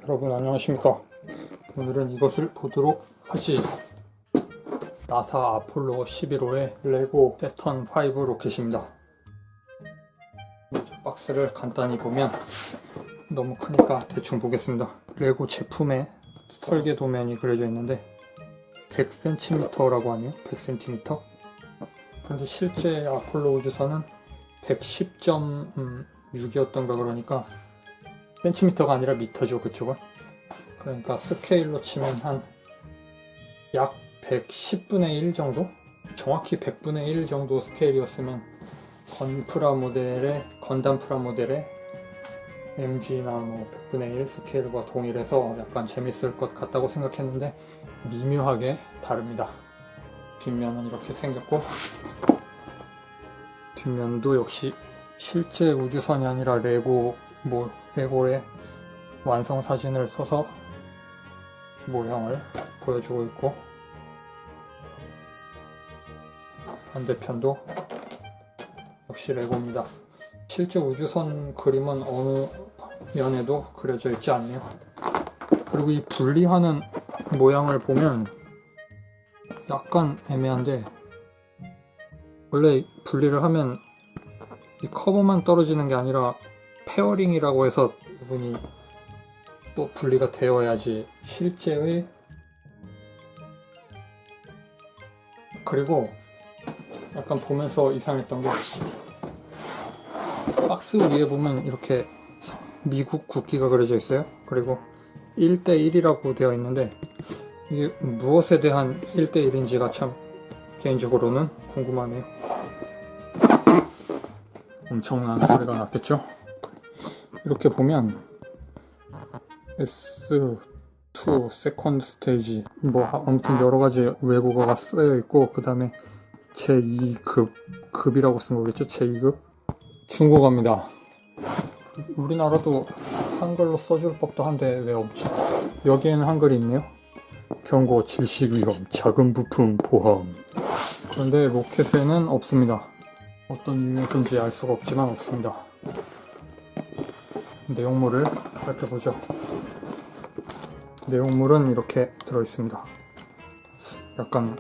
여러분 안녕하십니까. 오늘은 이것을 보도록 하지. 나사 아폴로 11호의 레고 세턴 5 로켓입니다. 박스를 간단히 보면 너무 크니까 대충 보겠습니다. 레고 제품의 설계 도면이 그려져 있는데 100cm라고 하네요. 100cm. 그런데 실제 아폴로 우주선은 110.6이었던가 그러니까 센티미터가 아니라 미터죠, 그쪽은. 그러니까 스케일로 치면 한 약 110분의 1 정도? 정확히 100분의 1 정도 스케일이었으면 건담 프라 모델의 MG나 뭐 100분의 1 스케일과 동일해서 약간 재밌을 것 같다고 생각했는데 미묘하게 다릅니다. 뒷면은 이렇게 생겼고, 뒷면도 역시 실제 우주선이 아니라 레고의 완성 사진을 써서 모양을 보여주고 있고, 반대편도 역시 레고입니다. 실제 우주선 그림은 어느 면에도 그려져 있지 않네요. 그리고 이 분리하는 모양을 보면 약간 애매한데, 원래 분리를 하면 이 커버만 떨어지는 게 아니라 페어링이라고 해서 부분이 또 분리가 되어야지 실제의. 그리고 약간 보면서 이상했던 게, 박스 위에 보면 이렇게 미국 국기가 그려져 있어요. 그리고 1대1이라고 되어 있는데 이게 무엇에 대한 1대1인지가 참 개인적으로는 궁금하네요. 엄청난 소리가 났겠죠? 이렇게 보면 S2 세컨드 스테이지 뭐 아무튼 여러가지 외국어가 쓰여있고, 그 다음에 제2급이라고 쓴 거겠죠? 제2급 중국어입니다. 우리나라도 한글로 써줄 법도 한데 왜 없지? 여기에는 한글이 있네요. 경고, 질식 위험, 작은 부품 포함. 그런데 로켓에는 없습니다. 어떤 이유에서인지 알 수가 없지만 없습니다. 내용물을 살펴보죠. 내용물은 이렇게 들어있습니다. 약간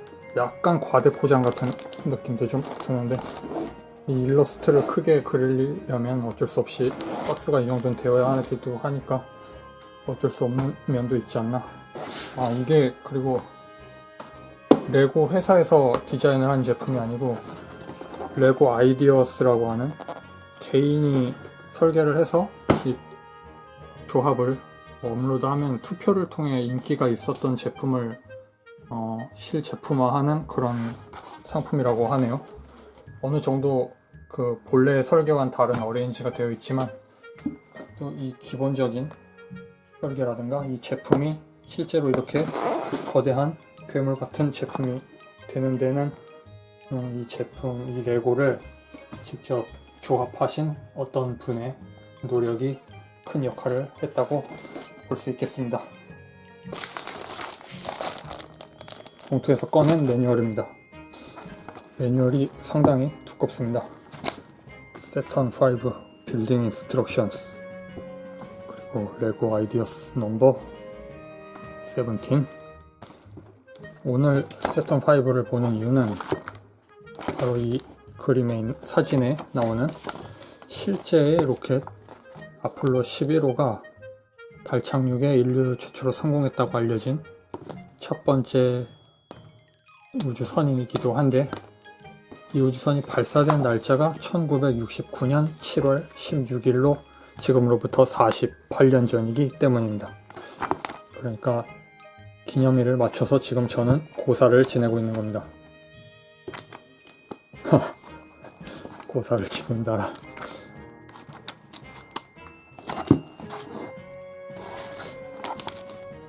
과대 포장 같은 느낌도 좀 드는데, 이 일러스트를 크게 그리려면 어쩔 수 없이 박스가 이 정도는 되어야 하기도 하니까 어쩔 수 없는 면도 있지 않나. 이게 그리고 레고 회사에서 디자인을 한 제품이 아니고 레고 아이디어스라고 하는 개인이 설계를 해서 이 조합을 업로드하면 투표를 통해 인기가 있었던 제품을 실제품화하는 그런 상품이라고 하네요. 어느 정도 그 본래 설계와는 다른 어레인지가 되어 있지만 또 이 기본적인 설계라든가 이 제품이 실제로 이렇게 거대한 괴물 같은 제품이 되는 데는 이 레고를 직접 조합하신 어떤 분의 노력이 큰 역할을 했다고 볼 수 있겠습니다. 봉투에서 꺼낸 매뉴얼입니다. 매뉴얼이 상당히 두껍습니다. 세턴 5 빌딩 인스트럭션스, 그리고 레고 아이디어스 넘버 17. 오늘 세턴 5를 보는 이유는 바로 이 그림에 사진에 나오는 실제의 로켓 아폴로 11호가 달 착륙에 인류 최초로 성공했다고 알려진 첫 번째 우주선이기도 한데, 이 우주선이 발사된 날짜가 1969년 7월 16일로 지금으로부터 48년 전이기 때문입니다. 그러니까 기념일을 맞춰서 지금 저는 고사를 지내고 있는 겁니다. 고사를 지낸다라.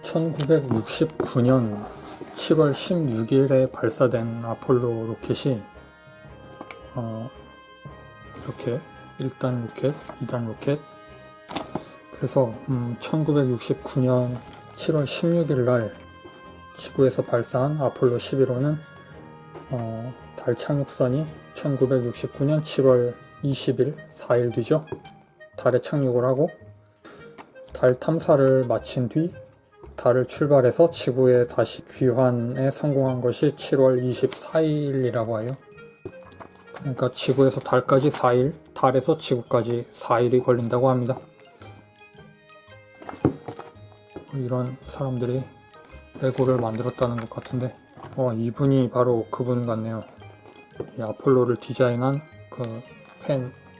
(1969년 7월 16일에) 발사된 아폴로 로켓이 이렇게 1단 로켓, 2단 로켓, 그래서 1969년 7월 16일 날 지구에서 발사한 아폴로 11호는 달 착륙선이 1969년 7월 20일 4일 뒤죠. 달에 착륙을 하고 달 탐사를 마친 뒤 달을 출발해서 지구에 다시 귀환에 성공한 것이 7월 24일이라고 해요. 그러니까 지구에서 달까지 4일, 달에서 지구까지 4일이 걸린다고 합니다. 이런 사람들이 레고를 만들었다는 것 같은데, 이분이 바로 그분 같네요. 이 아폴로를 디자인한 그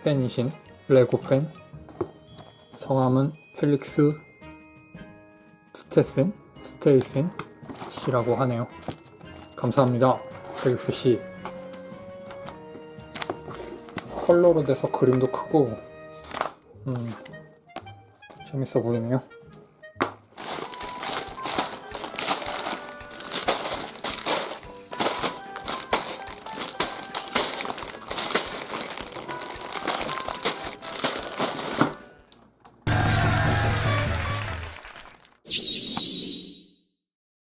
팬이신 레고 팬. 성함은 펠릭스 스테이센 씨라고 하네요. 감사합니다, 펠릭스 씨. 컬러로 돼서 그림도 크고 재밌어 보이네요.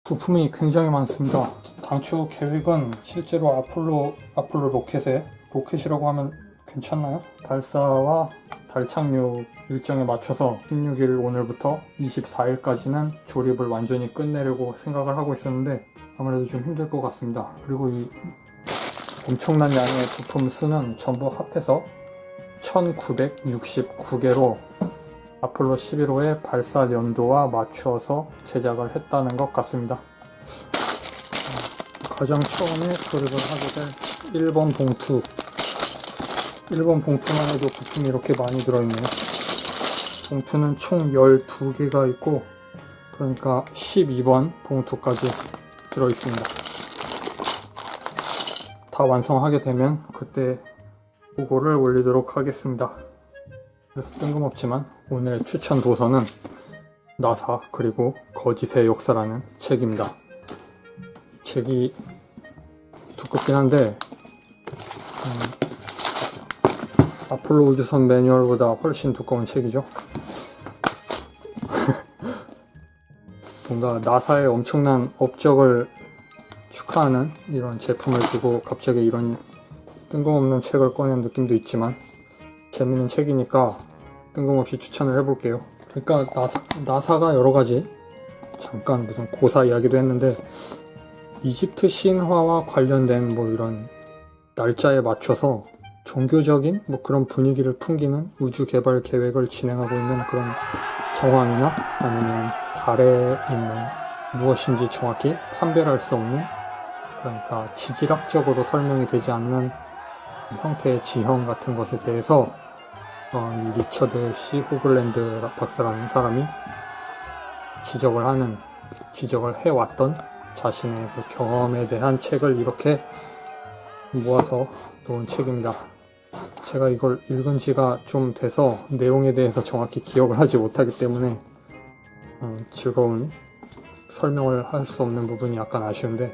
부품이 굉장히 많습니다. 당초 계획은 실제로 아폴로 로켓이라고 하면 괜찮나요? 발사와 달 착륙 일정에 맞춰서 16일 오늘부터 24일까지는 조립을 완전히 끝내려고 생각을 하고 있었는데 아무래도 좀 힘들 것 같습니다. 그리고 이 엄청난 양의 부품 수는 전부 합해서 1969개로 아폴로 11호의 발사 연도와 맞춰서 제작을 했다는 것 같습니다. 가장 처음에 조립을 하게 될 1번 봉투만 해도 부품이 이렇게 많이 들어있네요. 봉투는 총 12개가 있고, 그러니까 12번 봉투까지 들어있습니다. 다 완성하게 되면 그때 보고를 올리도록 하겠습니다. 그래서 뜬금없지만 오늘의 추천 도서는 나사 그리고 거짓의 역사라는 책입니다. 책이 두껍긴 한데 아폴로 우주선 매뉴얼보다 훨씬 두꺼운 책이죠. 뭔가 나사의 엄청난 업적을 축하하는 이런 제품을 두고 갑자기 이런 뜬금없는 책을 꺼낸 느낌도 있지만 재밌는 책이니까 뜬금없이 추천을 해볼게요. 그러니까 나사가 여러가지, 잠깐 무슨 고사 이야기도 했는데 이집트 신화와 관련된 뭐 이런 날짜에 맞춰서 종교적인 뭐 그런 분위기를 풍기는 우주 개발 계획을 진행하고 있는 그런 정황이나 아니면 달에 있는 무엇인지 정확히 판별할 수 없는, 그러니까 지질학적으로 설명이 되지 않는 형태의 지형 같은 것에 대해서 이 리처드 C 호글랜드 박사라는 사람이 지적을 해왔던 자신의 그 경험에 대한 책을 이렇게 모아서 놓은 책입니다. 제가 이걸 읽은 지가 좀 돼서 내용에 대해서 정확히 기억을 하지 못하기 때문에 즐거운 설명을 할 수 없는 부분이 약간 아쉬운데,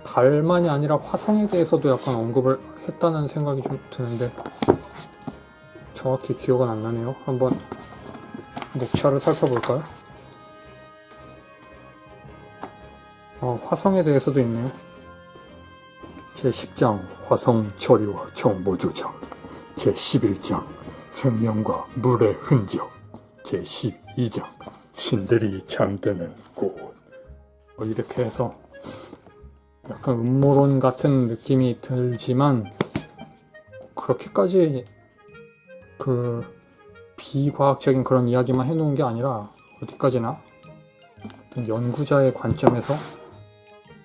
달만이 아니라 화성에 대해서도 약간 언급을 했다는 생각이 좀 드는데 정확히 기억은 안 나네요. 한번 목차를 살펴볼까요? 화성에 대해서도 있네요. 제10장 화성 저리와 정보 조작, 제11장 생명과 물의 흔적, 제12장 신들이 잠드는 곳. 이렇게 해서 약간 음모론 같은 느낌이 들지만 그렇게까지 그 비과학적인 그런 이야기만 해놓은 게 아니라 어디까지나 어떤 연구자의 관점에서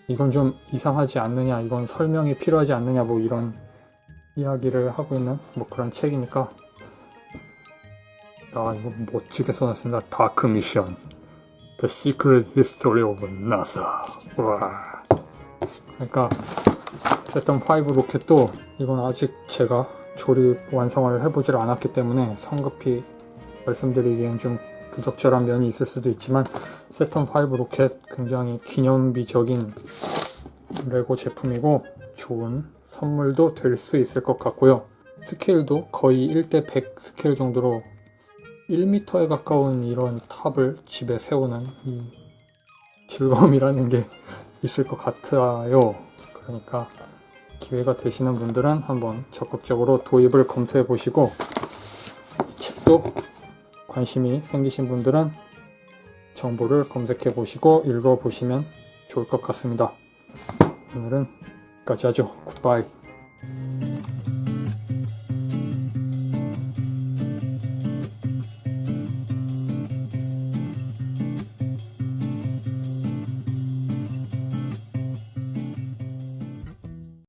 이건 좀 이상하지 않느냐, 이건 설명이 필요하지 않느냐, 뭐 이런 이야기를 하고 있는 뭐 그런 책이니까. 이거 멋지게 써놨습니다. 다크 미션 The Secret History of NASA. 와. 그러니까 세턴 5 로켓도 이건 아직 제가 조립 완성을 해보질 않았기 때문에 성급히 말씀드리기엔 좀 부적절한 면이 있을 수도 있지만, 세턴 5 로켓 굉장히 기념비적인 레고 제품이고 좋은 선물도 될 수 있을 것 같고요. 스케일도 거의 1:100 스케일 정도로 1m에 가까운 이런 탑을 집에 세우는 이 즐거움이라는 게 있을 것 같아요. 그러니까 기회가 되시는 분들은 한번 적극적으로 도입을 검토해 보시고 책도 관심이 생기신 분들은 정보를 검색해 보시고 읽어 보시면 좋을 것 같습니다. 오늘은 여기까지 하죠. 굿바이.